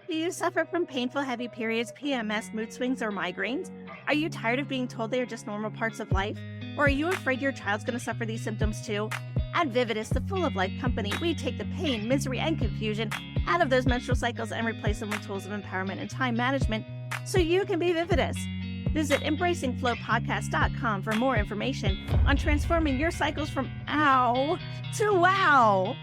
Do you suffer from painful, heavy periods, PMS, mood swings, or migraines? Are you tired of being told they are just normal parts of life? Or are you afraid your child's going to suffer these symptoms too? At Vividis, the full of life company, we take the pain, misery, and confusion out of those menstrual cycles and replace them with tools of empowerment and time management so you can be Vividis. Visit embracingflowpodcast.com for more information on transforming your cycles from ow to wow.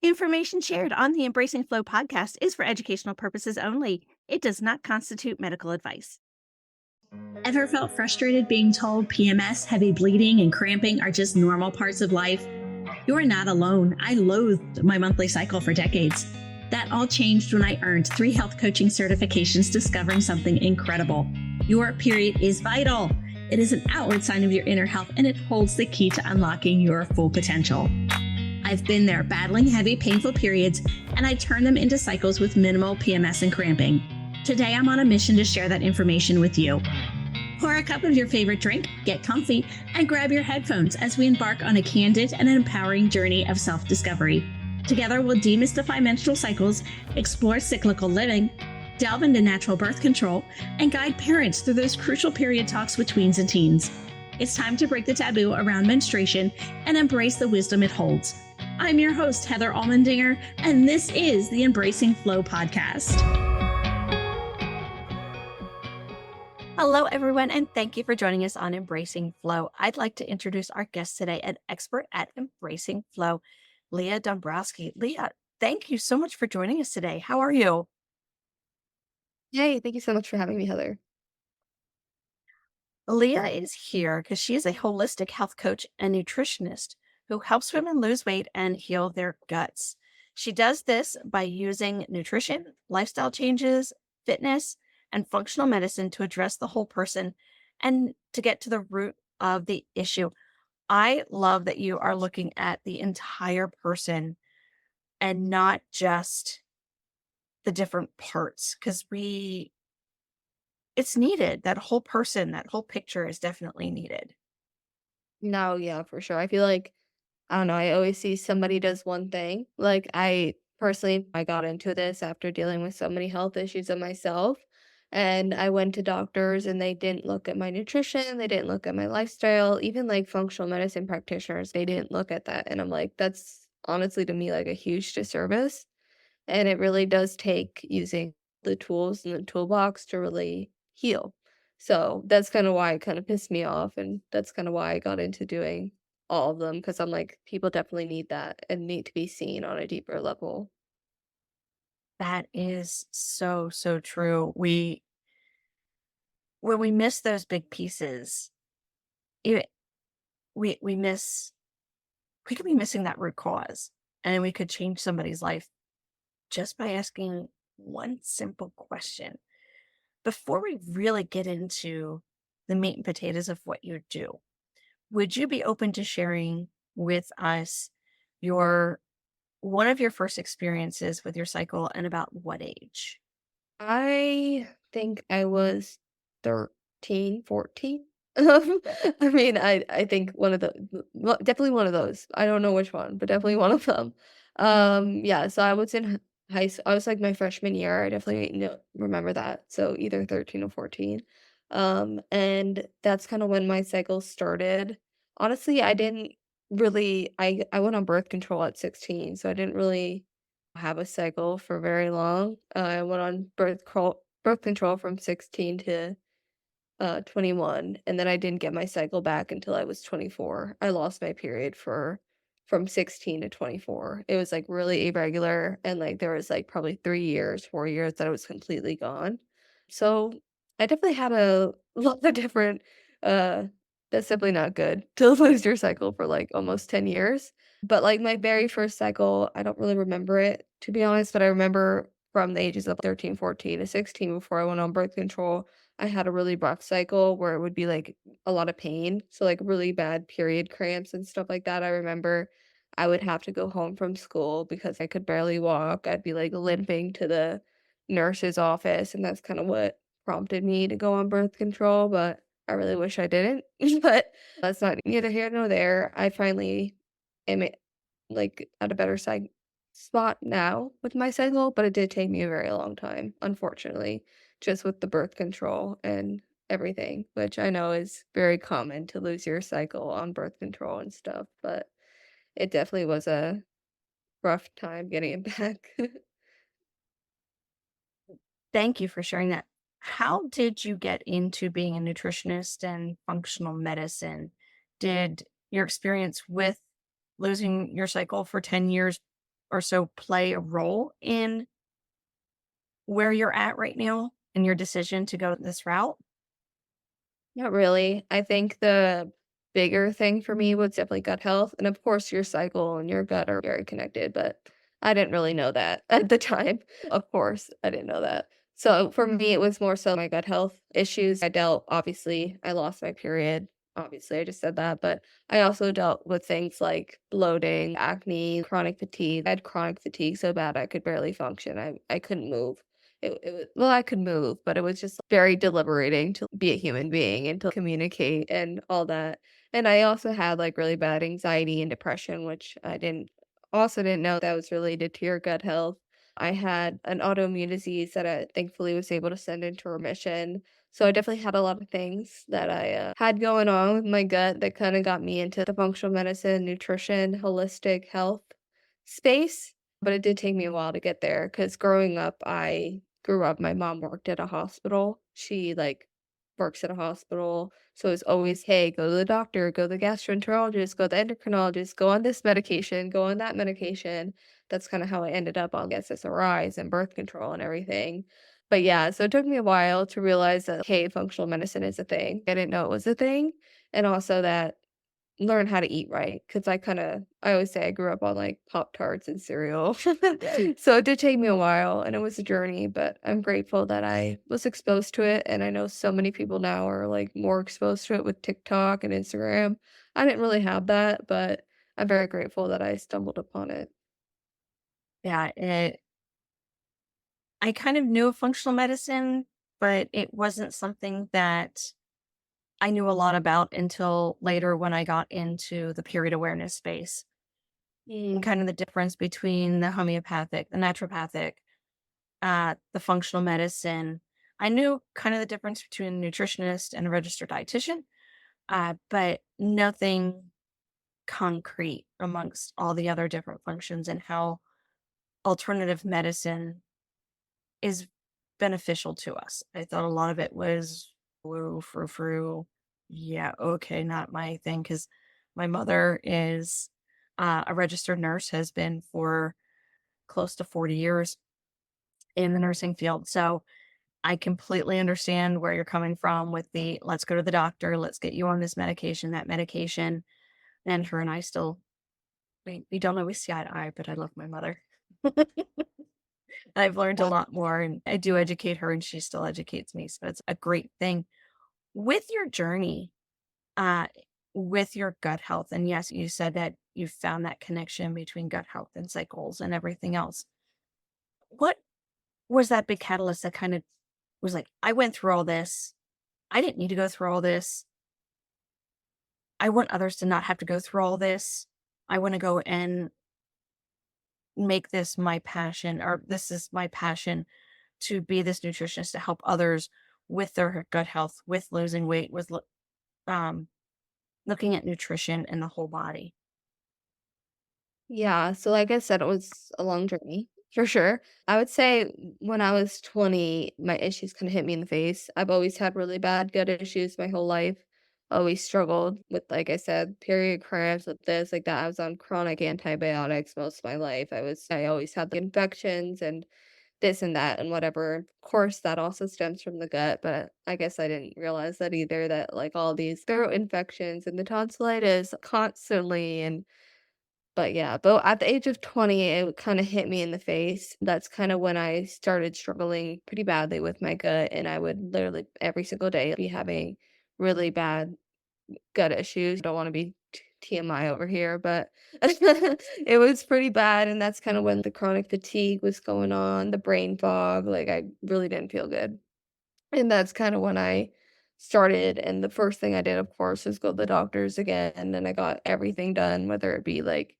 Information shared on the Embracing Flow podcast is for educational purposes only. It does not constitute medical advice. Ever felt frustrated being told PMS, heavy bleeding, and cramping are just normal parts of life? You're not alone. I loathed my monthly cycle for decades. That all changed when I earned 3 health coaching certifications discovering something incredible. Your period is vital. It is an outward sign of your inner health, and it holds the key to unlocking your full potential. I've been there battling heavy, painful periods, and I turn them into cycles with minimal PMS and cramping. Today, I'm on a mission to share that information with you. Pour a cup of your favorite drink, get comfy, and grab your headphones as we embark on a candid and empowering journey of self-discovery. Together, we'll demystify menstrual cycles, explore cyclical living, delve into natural birth control, and guide parents through those crucial period talks with tweens and teens. It's time to break the taboo around menstruation and embrace the wisdom it holds. I'm your host, Heather Almendinger, and this is the Embracing Flow podcast. Hello, everyone, and thank you for joining us on Embracing Flow. I'd like to introduce our guest today, an expert at Embracing Flow, Lea Dombrowski. Lea, thank you so much for joining us today. How are you? Hey, thank you so much for having me, Heather. Lea is here because she is a holistic health coach and nutritionist who helps women lose weight and heal their guts. She does this by using nutrition, lifestyle changes, fitness, and functional medicine to address the whole person and to get to the root of the issue. I love that you are looking at the entire person and not just the different parts because it's needed. That whole person, that whole picture is definitely needed. No, yeah, for sure. I feel like, I don't know, I always see somebody does one thing. Like, I personally, I got into this after dealing with so many health issues of myself. And I went to doctors and they didn't look at my nutrition, they didn't look at my lifestyle, even like functional medicine practitioners, they didn't look at that. And I'm like, that's honestly to me like a huge disservice. And it really does take using the tools in the toolbox to really heal. So that's kind of why it kind of pissed me off. And that's kind of why I got into doing all of them because I'm like, people definitely need that and need to be seen on a deeper level. That is so, so true. When we miss those big pieces, it, we miss, we could be missing that root cause and we could change somebody's life just by asking one simple question. Before we really get into the meat and potatoes of what you do, would you be open to sharing with us your one of your first experiences with your cycle and about what age? I think I was 13, 14. I mean, I think one of the definitely one of those. I don't know which one, but definitely one of them. Yeah, so I was in high school. I was like my freshman year. I definitely remember that. So either 13 or 14. And that's kind of when my cycle started. Honestly, I didn't really I went on birth control at 16, so I didn't really have a cycle for very long. I went on birth control from 16 to 21, and then I didn't get my cycle back until I was 24. I lost my period for from 16 to 24. It was like really irregular, and like there was like probably 3 years, 4 years that it was completely gone. So I definitely had a lot of different uh that's simply not good to lose your cycle for like almost 10 years. But like my very first cycle, I don't really remember it to be honest, but I remember from the ages of 13, 14 to 16 before I went on birth control, I had a really rough cycle where it would be like a lot of pain. So like really bad period cramps and stuff like that. I remember I would have to go home from school because I could barely walk. I'd be like limping to the nurse's office, and that's kind of what prompted me to go on birth control, but I really wish I didn't. But that's not neither here nor there. I finally am like at a better spot now with my cycle, but it did take me a very long time, unfortunately, just with the birth control and everything, which I know is very common to lose your cycle on birth control and stuff, but it definitely was a rough time getting it back. Thank you for sharing that. How did you get into being a nutritionist and functional medicine? Did your experience with losing your cycle for 10 years or so play a role in where you're at right now and your decision to go this route? Not really. I think the bigger thing for me was definitely gut health. And of course, your cycle and your gut are very connected, but I didn't really know that at the time. Of course, I didn't know that. So for me, it was more so my gut health issues. Obviously, I lost my period. Obviously, I just said that, but I also dealt with things like bloating, acne, chronic fatigue. I had chronic fatigue so bad I could barely function. I couldn't move. It was well, I could move, but it was just very deliberating to be a human being and to communicate and all that. And I also had, like, really bad anxiety and depression, which I didn't know that was related to your gut health. I had an autoimmune disease that I thankfully was able to send into remission. So I definitely had a lot of things that I, had going on with my gut that kinda got me into the functional medicine, nutrition, holistic health space, but it did take me a while to get there. Because growing up, my mom worked at a hospital. She, like, works at a hospital, so it's always, "Hey, go to the doctor, go to the gastroenterologist, go to the endocrinologist, go on this medication, go on that medication." That's kinda how I ended up on SSRIs and birth control and everything. But yeah, so it took me a while to realize that, hey, functional medicine is a thing. I didn't know it was a thing, and also that learn how to eat right, because I always say I grew up on, like, Pop-Tarts and cereal. So it did take me a while, and it was a journey, but I'm grateful that I was exposed to it, and I know so many people now are, like, more exposed to it with TikTok and Instagram. I didn't really have that, but I'm very grateful that I stumbled upon it. Yeah, I kind of knew of functional medicine, but it wasn't something that I knew a lot about until later when I got into the period awareness space and Mm. kind of the difference between the homeopathic, the naturopathic, the functional medicine. I knew kind of the difference between a nutritionist and a registered dietitian, but nothing concrete amongst all the other different functions and how alternative medicine is beneficial to us. I thought a lot of it was woo frou frou. Yeah, okay, not my thing because my mother is a registered nurse, has been for close to 40 years in the nursing field. So I completely understand where you're coming from with the let's go to the doctor, let's get you on this medication, that medication. And her and I still, we don't always see eye to eye, but I love my mother. I've learned a lot more and I do educate her and she still educates me. So it's a great thing. With your journey, uh, with your gut health, and yes, you said that you found that connection between gut health and cycles and everything else. What was that big catalyst that kind of was like, I went through all this. I didn't need to go through all this. I want others to not have to go through all this. I want to go and make this my passion, or this is my passion to be this nutritionist to help others with their gut health, with losing weight, with um, looking at nutrition and the whole body. Yeah, so like I said, it was a long journey for sure. I would say when I was 20, my issues kind of hit me in the face. I've always had really bad gut issues my whole life. Always struggled with, like I said, period cramps, with this, like that. I was on chronic antibiotics most of my life. I always had the infections and this and that and whatever. Of course, that also stems from the gut, but I guess I didn't realize that either, that like all these throat infections and the tonsillitis constantly and but yeah, but at the age of 20, it kinda hit me in the face. That's kinda when I started struggling pretty badly with my gut, and I would literally every single day be having really bad gut issues. Don't wanna be TMI over here, but it was pretty bad, and that's kinda when the chronic fatigue was going on, the brain fog, like, I really didn't feel good. And that's kinda when I started, and the first thing I did, of course, was go to the doctors again, and I got everything done, whether it be, like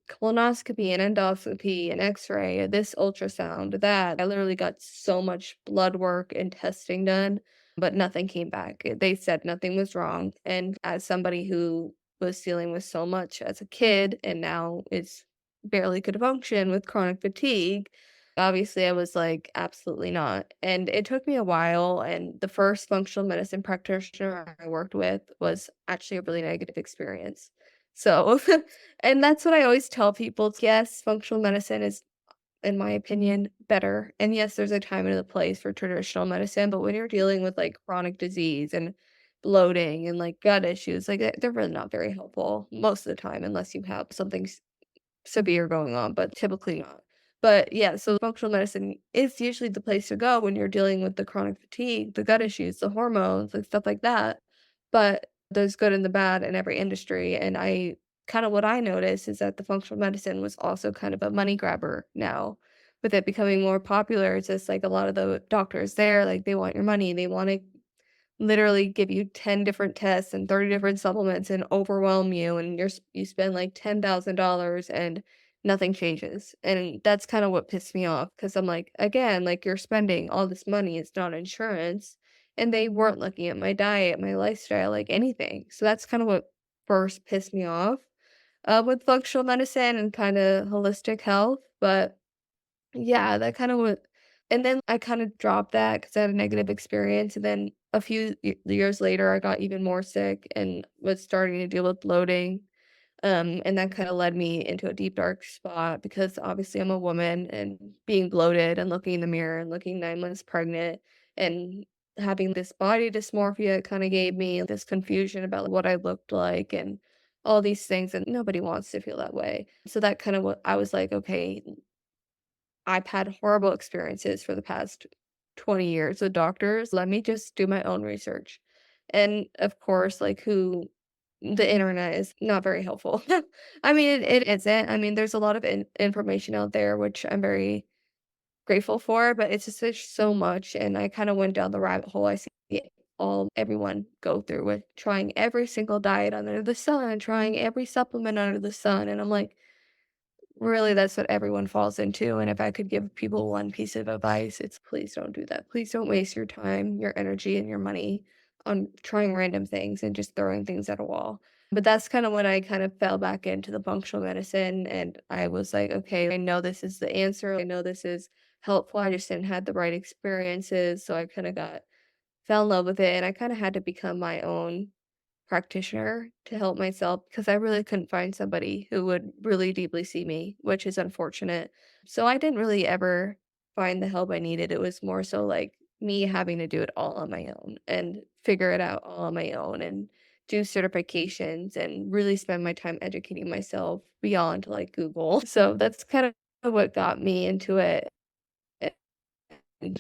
colonoscopy, an endoscopy, an X-ray, this ultrasound, that. I literally got so much blood work and testing done, but nothing came back. They said nothing was wrong. And as somebody who was dealing with so much as a kid and now is barely could function with chronic fatigue, obviously I was like, absolutely not. And it took me a while. And the first functional medicine practitioner I worked with was actually a really negative experience. So and that's what I always tell people. Yes, functional medicine is, in my opinion, better. And yes, there's a time and a place for traditional medicine, but when you're dealing with like chronic disease and bloating and like gut issues, like they're really not very helpful most of the time, unless you have something severe going on, but typically not. But yeah, so functional medicine is usually the place to go when you're dealing with the chronic fatigue, the gut issues, the hormones, and stuff like that. But there's good and the bad in every industry. And I kind of what I noticed is that the functional medicine was also kind of a money grabber now. With it becoming more popular, it's just like a lot of the doctors there, like they want your money. They want to literally give you 10 different tests and 30 different supplements and overwhelm you, and you spend like $10,000 and nothing changes. And that's kind of what pissed me off because I'm like, again, like you're spending all this money, it's not insurance. And they weren't looking at my diet, my lifestyle, like anything. So that's kind of what first pissed me off with functional medicine and kind of holistic health. But yeah, that kinda what and then I kinda dropped that because I had a negative experience, and then a few years later, I got even more sick and was starting to deal with bloating, and that kinda led me into a deep, dark spot because obviously I'm a woman, and being bloated and looking in the mirror and looking 9 months pregnant and having this body dysmorphia kinda gave me this confusion about what I looked like and all these things, and nobody wants to feel that way. So that kinda what I was like, "Okay, I've had horrible experiences for the past 20 years with doctors. Let me just do my own research." And of course, like the internet is not very helpful. I mean, it isn't. I mean, there's a lot of information out there, which I'm very grateful for, but it's just there's so much. And I kind of went down the rabbit hole. I see everyone go through with trying every single diet under the sun, trying every supplement under the sun. And I'm like, really, that's what everyone falls into, and if I could give people one piece of advice, it's please don't do that. Please don't waste your time, your energy, and your money on trying random things and just throwing things at a wall. But that's kind of when I kind of fell back into the functional medicine, and I was like, okay, I know this is the answer. I know this is helpful. I just didn't have the right experiences, so I kind of got fell in love with it, and I kind of had to become my own practitioner to help myself because I really couldn't find somebody who would really deeply see me, which is unfortunate. So I didn't really ever find the help I needed. It was more so like me having to do it all on my own and figure it out all on my own and do certifications and really spend my time educating myself beyond like Google. So that's kind of what got me into it. And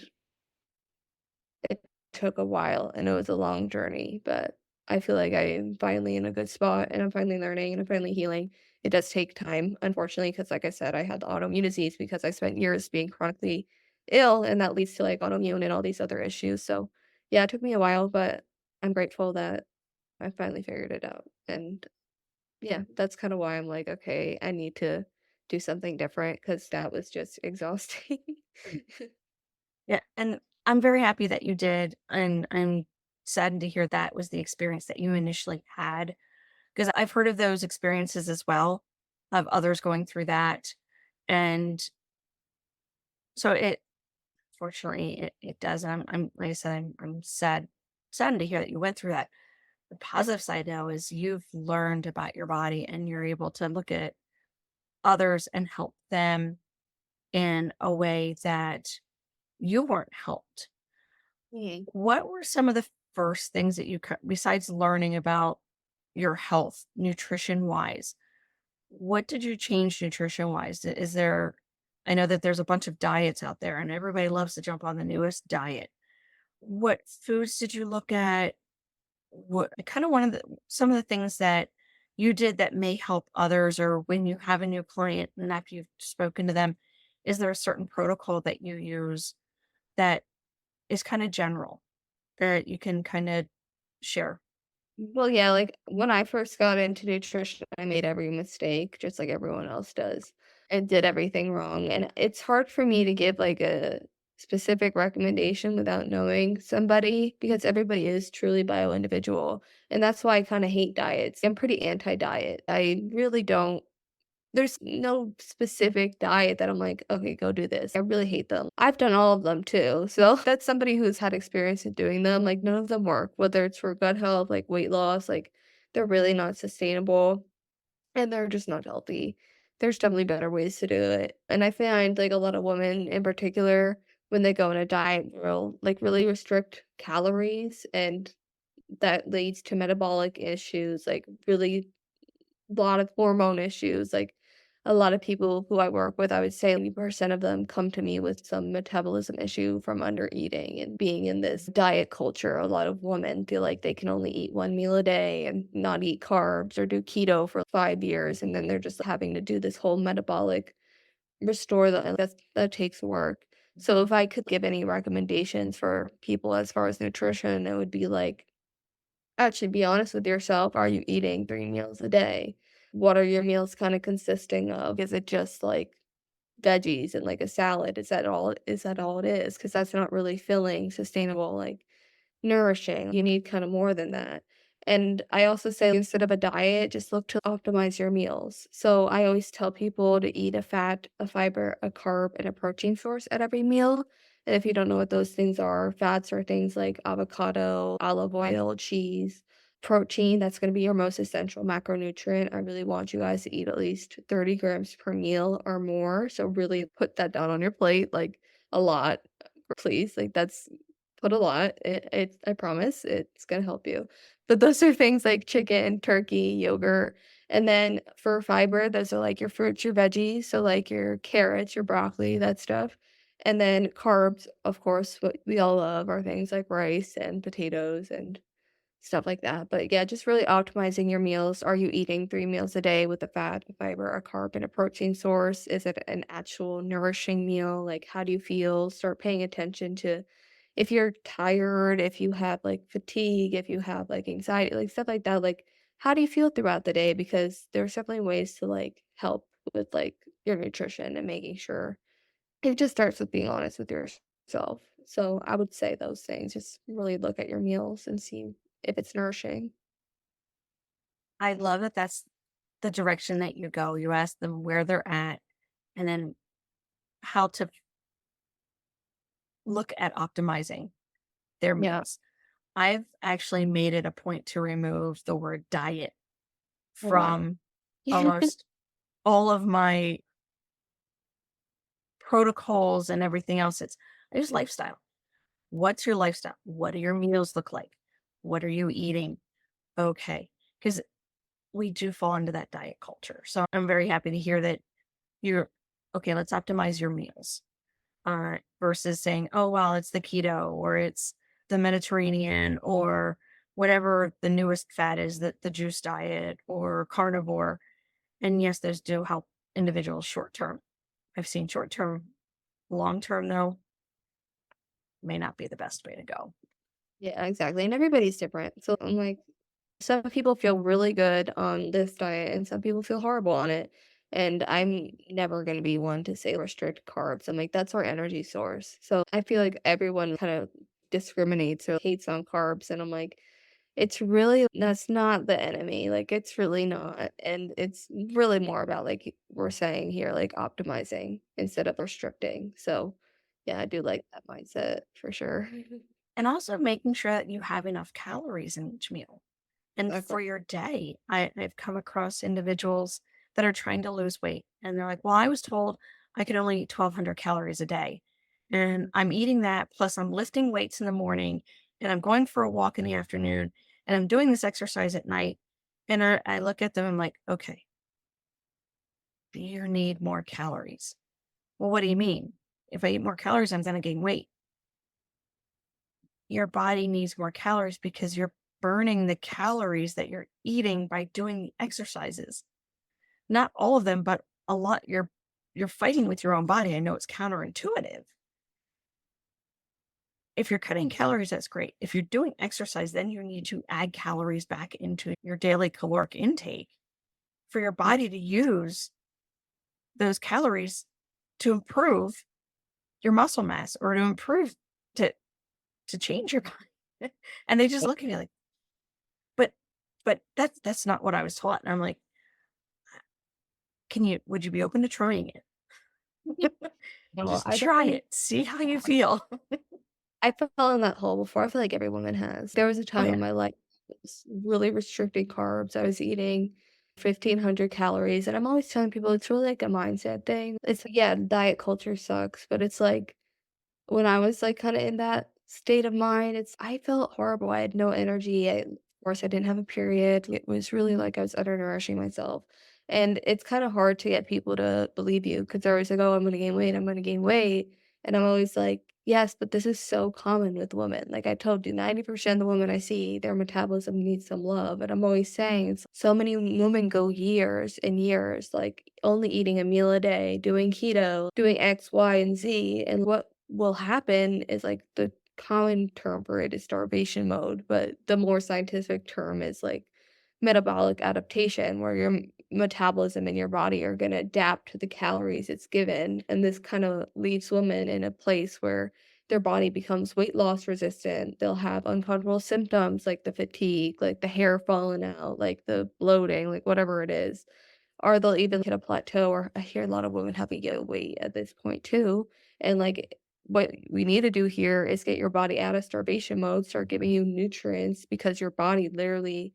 it took a while and it was a long journey, but I feel like I am finally in a good spot and I'm finally learning and I'm finally healing. It does take time, unfortunately, because like I said, I had the autoimmune disease because I spent years being chronically ill and that leads to like autoimmune and all these other issues. So yeah, it took me a while, but I'm grateful that I finally figured it out. And yeah, that's kind of why I'm like, okay, I need to do something different because that was just exhausting. Yeah, and I'm very happy that you did, and I'm saddened to hear that was the experience that you initially had, because I've heard of those experiences as well, of others going through that, and so it fortunately, it does, and I'm like I said, I'm saddened to hear that you went through that. The positive side now is you've learned about your body, and you're able to look at others and help them in a way that you weren't helped. Mhm. What were some of the first things that besides learning about your health, nutrition wise? What did you change nutrition wise? Is there, I know that there's a bunch of diets out there and everybody loves to jump on the newest diet. What foods did you look at? What kind of one of some of the things that you did that may help others, or when you have a new client and after you've spoken to them, is there a certain protocol that you use that is kind of general that you can kind of share? Well, yeah, like, when I first got into nutrition, I made every mistake just like everyone else does and did everything wrong, and it's hard for me to give, like, a specific recommendation without knowing somebody because everybody is truly bio-individual, and that's why I kinda hate diets. I'm pretty anti-diet. I really don't there's no specific diet that I'm like, "Okay, go do this." I really hate them. I've done all of them too, so that's somebody who's had experience in doing them, like, none of them work, whether it's for gut health, like weight loss, like, they're really not sustainable, and they're just not healthy. There's definitely better ways to do it, and I find, like, a lot of women in particular, when they go on a diet, will, like, really restrict calories, and that leads to metabolic issues, like, really lot of hormone issues, like, a lot of people who I work with, I would say 80% of them come to me with some metabolism issue from undereating and being in this diet culture. A lot of women feel like they can only eat 1 meal a day and not eat carbs or do keto for 5 years, and then they're just having to do this whole metabolic restore that takes work. So if I could give any recommendations for people as far as nutrition, it would be like actually, be honest with yourself. Are you eating 3 meals a day? What are your meals kinda consisting of? Is it just, like, veggies and, like, a salad? Is that all it is? Because that's not really filling, sustainable, like, nourishing. You need kinda more than that. And I also say instead of a diet, just look to optimize your meals. So I always tell people to eat a fat, a fiber, a carb, and a protein source at every meal. And if you don't know what those things are, fats are things like avocado, olive oil, cheese. Protein, that's going to be your most essential macronutrient. I really want you guys to eat at least 30 grams per meal or more. So really put that down on your plate, like a lot, please. Like that's put a lot. I promise it's gonna help you. But those are things like chicken, turkey, yogurt. And then for fiber, those are like your fruits, your veggies, so like your carrots, your broccoli, that stuff. And then carbs, of course, what we all love are things like rice and potatoes and stuff like that. But yeah, just really optimizing your meals. Are you eating 3 meals a day with a fat, a fiber, a carb, and a protein source? Is it an actual nourishing meal? Like, how do you feel? Start paying attention to if you're tired, if you have like fatigue, if you have like anxiety, like stuff like that. Like, how do you feel throughout the day? Because there's definitely ways to like help with like your nutrition and making sure it just starts with being honest with yourself. So I would say those things. Just really look at your meals and see if it's nourishing. I love that that's the direction that you go. You ask them where they're at and then how to look at optimizing their Yeah. meals. I've actually made it a point to remove the word diet Oh, wow. from almost all of my protocols and everything else. It's just lifestyle. What's your lifestyle? What do your meals look like? What are you eating? Okay. Because we do fall into that diet culture. So I'm very happy to hear that you're okay. Let's optimize your meals versus saying, oh, well, it's the keto or it's the Mediterranean or whatever the newest fad is, that the juice diet or carnivore. And yes, those do help individuals short term. I've seen short term, long term, though, may not be the best way to go. Yeah, exactly, and everybody's different. So I'm like, some people feel really good on this diet and some people feel horrible on it. And I'm never going to be one to say restrict carbs. I'm like, that's our energy source. So I feel like everyone kind of discriminates or hates on carbs. And I'm like, it's really, that's not the enemy. Like, it's really not. And it's really more about, like we're saying here, like optimizing instead of restricting. So yeah, I do like that mindset for sure. And also making sure that you have enough calories in each meal. And Exactly. for your day, I've come across individuals that are trying to lose weight. And they're like, well, I was told I could only eat 1,200 calories a day. And I'm eating that, plus I'm lifting weights in the morning, and I'm going for a walk in the afternoon, and I'm doing this exercise at night. And I look at them, I'm like, okay, do you need more calories? Well, what do you mean? If I eat more calories, I'm going to gain weight. Your body needs more calories because you're burning the calories that you're eating by doing the exercises. Not all of them, but a lot. You're fighting with your own body. I know it's counterintuitive. If you're cutting calories, that's great. If you're doing exercise, then you need to add calories back into your daily caloric intake for your body to use those calories to improve your muscle mass or to improve to change your body. And they just look at me like, but that's not what I was taught. And I'm like, would you be open to trying it? No, Just I try definitely it. See how you feel. I fell in that hole before. I feel like every woman has. There was a Oh time yeah. in my life I was really restricting carbs. I was eating 1,500 calories, and I'm always telling people it's really like a mindset thing. It's yeah, diet culture sucks, but it's like when I was, like, kinda in that state of mind, I felt horrible, I had no energy, of course, I didn't have a period, it was really like I was undernourishing myself, and it's kinda hard to get people to believe you because 'cause they're always like, "Oh, I'm gonna gain weight, I'm gonna gain weight," and I'm always like, "Yes, but this is so common with women." Like I told you, 90% of the women I see, their metabolism needs some love, and I'm always saying it's so many women go years and years, like, only eating a meal a day, doing keto, doing X, Y, and Z, and what will happen is, like, the common term for it is starvation mode, but the more scientific term is, like, metabolic adaptation, where your metabolism and your body are gonna adapt to the calories it's given, and this kinda leaves women in a place where their body becomes weight loss resistant. They'll have uncomfortable symptoms like the fatigue, like the hair falling out, like the bloating, like whatever it is. Or they'll even hit a plateau, or I hear a lot of women having gained weight at this point too, and, like, what we need to do here is get your body out of starvation mode, start giving you nutrients because your body literally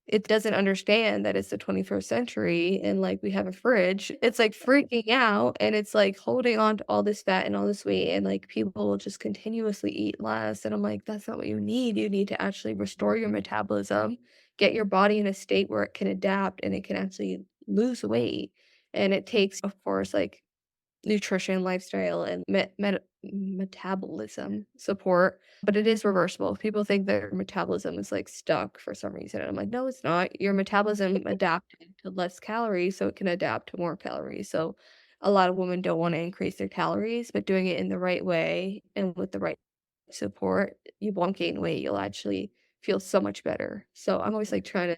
it doesn't understand that it's the 21st century and, like, we have a fridge. It's, like, freaking out, and it's, like, holding on to all this fat and all this weight, and, like, people will just continuously eat less, and I'm like, "That's not what you need. You need to actually restore your metabolism, get your body in a state where it can adapt and it can actually lose weight." And it takes, of course, like, nutrition, lifestyle, and metabolism support, but it is reversible. People think their metabolism is, like, stuck for some reason, and I'm like, "No, it's not. Your metabolism adapted to less calories, so it can adapt to more calories." So, a lot of women don't wanna increase their calories, but doing it in the right way and with the right support, you won't gain weight, you'll actually feel so much better. So, I'm always, like, trying to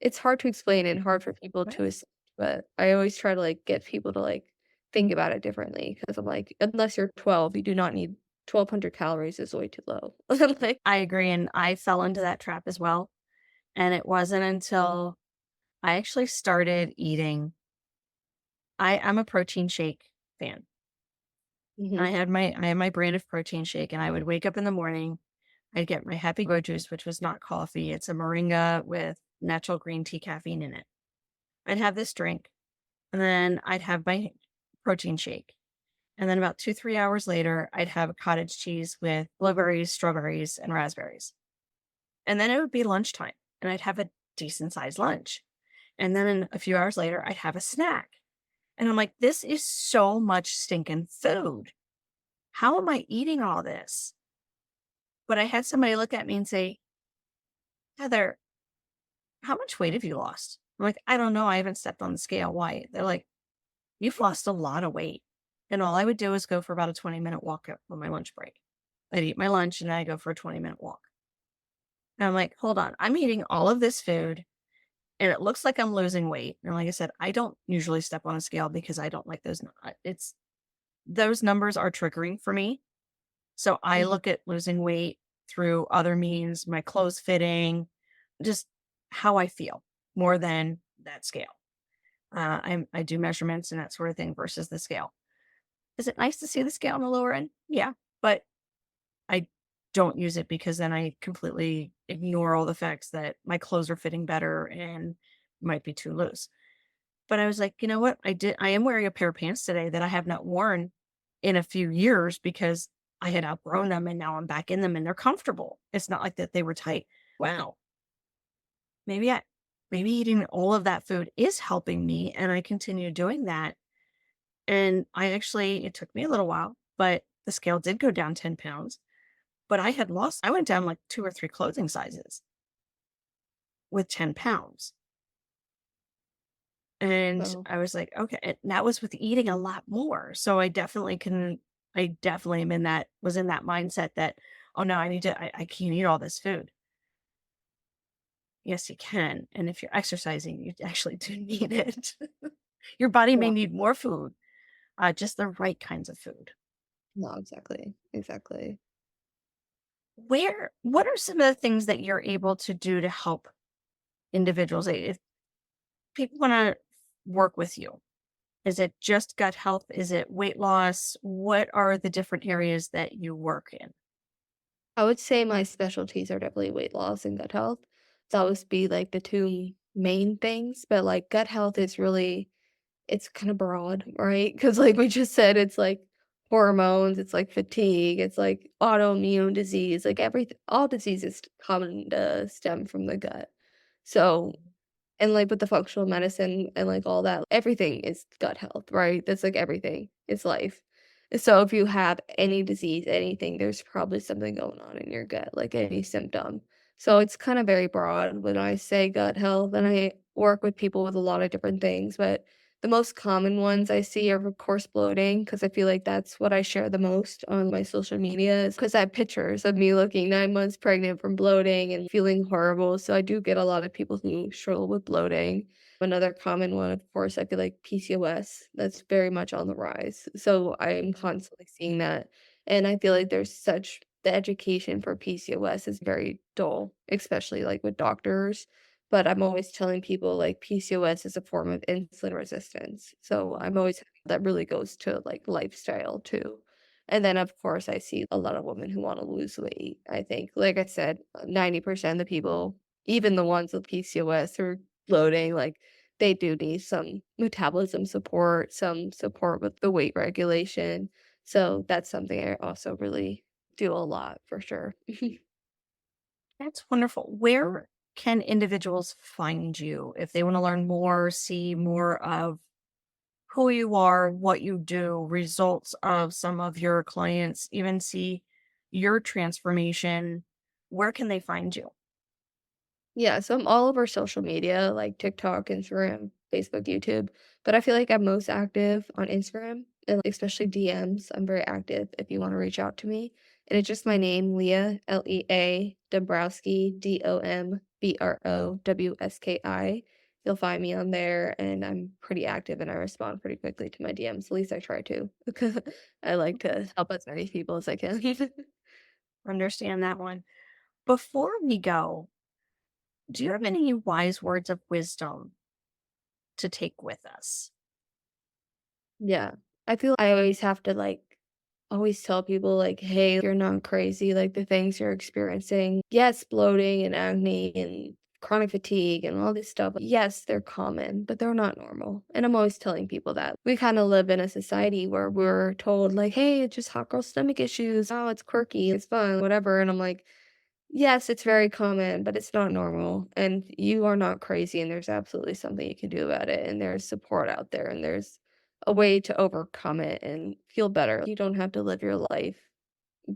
it's hard to explain and hard for people to Right. accept, but I always try to, like, get people to, like, think about it differently because 'cause I'm like, unless you're 12, you do not need 1,200 calories is way too low. I'm like I agree. And I fell into that trap as well. And it wasn't until I actually started eating. I'm a protein shake fan. And mhm, I had my brand of protein shake, and I would wake up in the morning. I'd get my Happy Go juice, which was not coffee. It's a moringa with natural green tea caffeine in it. I'd have this drink, and then I'd have my protein shake. And then about 2, 3 hours later, I'd have a cottage cheese with blueberries, strawberries, and raspberries. And then it would be lunchtime, and I'd have a decent sized lunch. And then a few hours later, I'd have a snack. And I'm like, this is so much stinking food. How am I eating all this? But I had somebody look at me and say, Heather, how much weight have you lost? I'm like, I don't know. I haven't stepped on the scale. Why? They're like, you've lost a lot of weight. And all I would do is go for about a 20-minute walk on my lunch break. I'd eat my lunch and then I'd go for a 20-minute walk. And I'm like, hold on. I'm eating all of this food and it looks like I'm losing weight. And like I said, I don't usually step on a scale because I don't like those. It's those numbers are triggering for me. So I mhm, look at losing weight through other means, my clothes fitting, just how I feel more than that scale. I do measurements and that sort of thing versus the scale. Is it nice to see the scale on the lower end? Yeah, but I don't use it because then I completely ignore all the facts that my clothes are fitting better and might be too loose. But I was like, you know what? I am wearing a pair of pants today that I have not worn in a few years because I had outgrown them and now I'm back in them and they're comfortable. It's not like that they were tight. Wow. Maybe I maybe eating all of that food is helping me and I continue doing that. And it took me a little while, but the scale did go down 10 pounds. But I went down like 2 or 3 clothing sizes with 10 pounds. And so I was like, "Okay," and that was with eating a lot more. So I definitely am was in that mindset that "Oh, no, I can't eat all this food." Yes, you can, and if you're exercising, you actually do need it. Your body may Yeah. need more food, just the right kinds of food. No, exactly. Exactly. What are some of the things that you're able to do to help individuals? If people wanna work with you, is it just gut health? Is it weight loss? What are the different areas that you work in? I would say my specialties are definitely weight loss and gut health. Those be like the two main things, but like gut health is really it's kind of broad, right? Because like we just said, it's like hormones, it's like fatigue, it's like autoimmune disease, like everything, all diseases common to stem from the gut. So and, like, with the functional medicine and, like, all that, everything is gut health, right? That's, like, everything. It's life. So if you have any disease, anything, there's probably something going on in your gut, like any symptom. So it's kinda very broad when I say gut health, and I work with people with a lot of different things, but the most common ones I see are, of course, bloating, because I feel like that's what I share the most on my social media because I have pictures of me looking 9 months pregnant from bloating and feeling horrible, so I do get a lot of people who struggle with bloating. Another common one, of course, I feel like PCOS, that's very much on the rise, so I'm constantly seeing that, and I feel like there's such the education for PCOS is very dull, especially, like, with doctors. But I'm always telling people, like, PCOS is a form of insulin resistance, so I'm always that really goes to, like, lifestyle too. And then, of course, I see a lot of women who wanna lose weight, I think. Like I said, 90% of the people, even the ones with PCOS or bloating, like, they do need some metabolism support, some support with the weight regulation, so that's something I also really do a lot for sure. That's wonderful. Where can individuals find you if they wanna learn more, see more of who you are, what you do, results of some of your clients, even see your transformation? Where can they find you? Yeah, so I'm all over social media, like TikTok, Instagram, Facebook, YouTube, but I feel like I'm most active on Instagram and especially DMs. I'm very active if you want to reach out to me. And it's just my name, Leah, Lea Dombrowski, Dombrowski. You'll find me on there, and I'm pretty active and I respond pretty quickly to my DMs. At least I try to, because I like to help as many people as I can. Understand that one. Before we go, do you have any wise words of wisdom to take with us? Yeah. I feel I always have to, like, always tell people, like, "Hey, you're not crazy, like, the things you're experiencing, yes, bloating and acne and chronic fatigue and all this stuff, yes, they're common, but they're not normal." And I'm always telling people that. We kinda live in a society where we're told, like, "Hey, it's just hot girl stomach issues. Oh, it's quirky, it's fun, whatever." And I'm like, yes, it's very common, but it's not normal, and you are not crazy, and there's absolutely something you can do about it, and there's support out there, and there's a way to overcome it and feel better. You don't have to live your life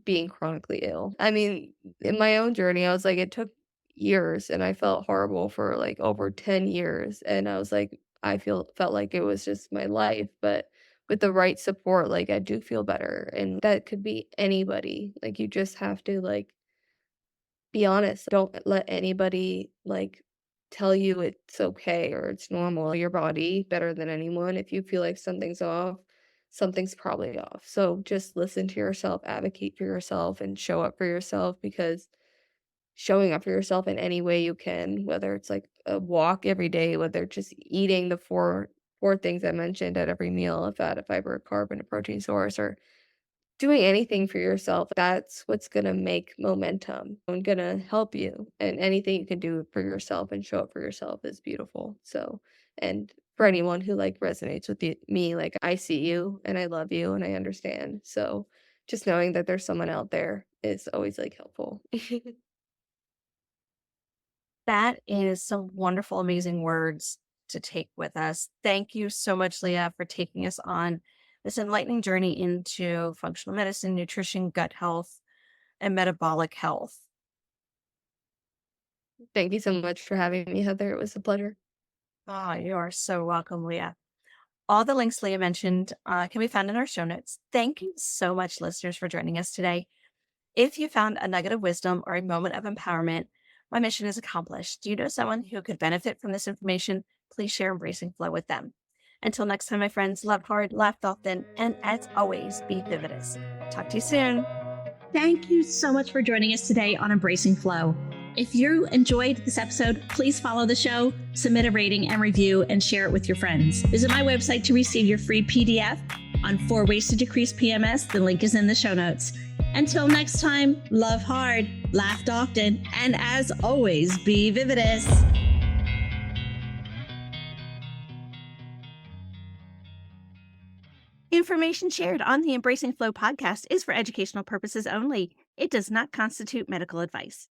being chronically ill. I mean, in my own journey, I was like, it took years, and I felt horrible for like over 10 years, and I was like, felt like it was just my life, but with the right support, like I do feel better, and that could be anybody. Like you just have to like be honest. Don't let anybody, like, tell you it's okay or it's normal. Your body better than anyone. If you feel like something's off, something's probably off. So just listen to yourself, advocate for yourself, and show up for yourself because showing up for yourself in any way you can, whether it's like a walk every day, whether it's just eating the four things I mentioned at every meal, a fat, a fiber, a carb, and a protein source, or doing anything for yourself, that's what's gonna make momentum and gonna help you, and anything you can do for yourself and show up for yourself is beautiful, so and for anyone who, like, resonates with me, like, I see you, and I love you, and I understand, so just knowing that there's someone out there is always, like, helpful. That is some wonderful, amazing words to take with us. Thank you so much, Leah, for taking us on this enlightening journey into functional medicine, nutrition, gut health, and metabolic health. Thank you so much for having me, Heather, it was a pleasure. Ah, you are so welcome, Leah. All the links Leah mentioned can be found in our show notes. Thank you so much, listeners, for joining us today. If you found a nugget of wisdom or a moment of empowerment, my mission is accomplished. Do you know someone who could benefit from this information? Please share Embracing Flow with them. Until next time, my friends, love hard, laugh often, and as always, be vividous. Talk to you soon. Thank you so much for joining us today on Embracing Flow. If you enjoyed this episode, please follow the show, submit a rating and review, and share it with your friends. Visit my website to receive your free PDF on 4 ways to decrease PMS. The link is in the show notes. Until next time, love hard, laugh often, and as always, be vividous. Information shared on the Embracing Flow podcast is for educational purposes only. It does not constitute medical advice.